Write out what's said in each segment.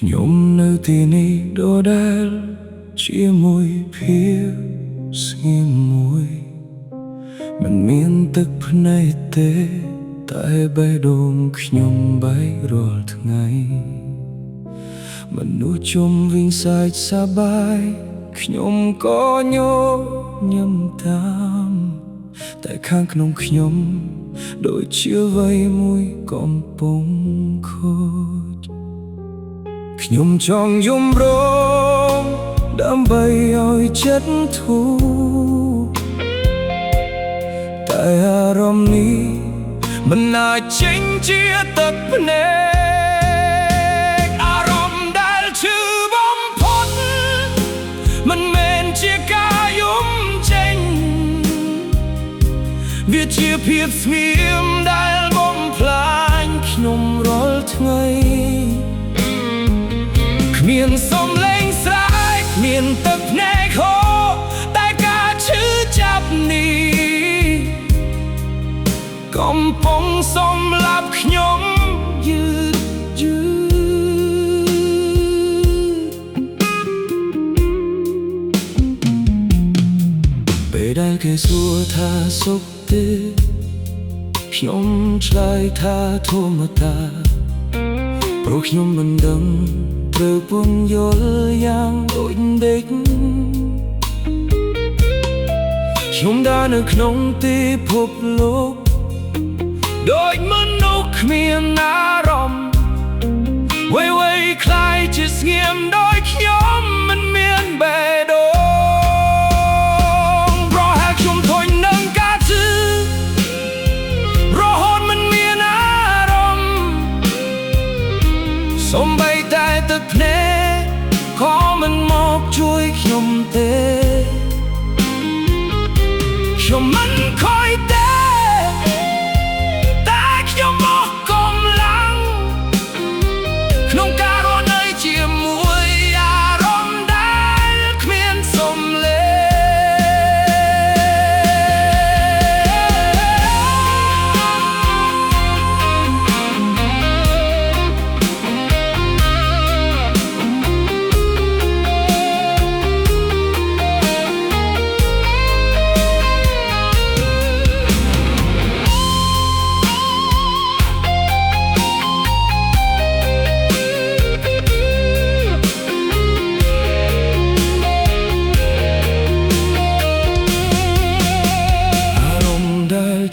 ខ្ញុំនៅទីនេះដដែលជាមួយភាពស្ងៀមមួយមិនមានទឹកភ្នែកទេតែបេះដូងខ្ញុំបែករាល់ថ្ងៃមនុស្សជុំវិញសាច់សប្បាយខ្ញុំក៏ញញឹមតាមតែខាងក្នុងខ្ញុំដូចជាអ្វីមួយកំពុងខូចខ្ញុំចង់យំរងដើម្បីឲ្យចិត្តធូរតែអារម្មណ៍នេះមិនអាចចេញជាទឹកភ្នែកអារម្មណ៍ដែលឈឺបំផុតមិនមែនជាការយំចេញវាជាភាពស្ងៀមដែលបំផ្លាញខ្ញុំរាល់ថ្ងៃគ្មានសំឡេងស្រែកមានទឹកភ្នែកហូរតែការឈឺចាប់នេះកំពុងសម្លាប់ខ្ញុំយឺតពេលដែលគេសួរថាសុខទេខ្ញុំឆ្លើយថាធម្មតាព្រោះខ្ញុំមិនដឹងត្រូវពន្យល់យ៉ាងដូចដេកខ្ញុំដើរនៅក្នុងទីភពលោកដូចមនុស្សគ្មានអារម្មណ៍វៃខ្លាយជាស្ងៀមដោយខ្ញុំមិនមានបេះដូងប្រហែលខ្ញុំធុញនឹងការឈឺរហូតមិនមានអារម្មណ៍សូម្បីតែទឹកភ្នែកក៏មិនមកជួយខ្ញុំទេខ្ញុំមិនខ້อยទេតែខ្ញុំមកកម្លាំងក្នុងការរស់នៅជាមួយអារម្មណ៍ដែលគ្មានសំឡេ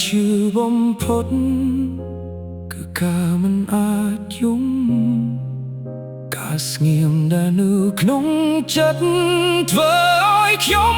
ឈឺបំផុតគឺការមិនអាចយំការស្ងៀមដែលនៅក្នុងចិត្តធ្វើឲ្យខ្ញុំ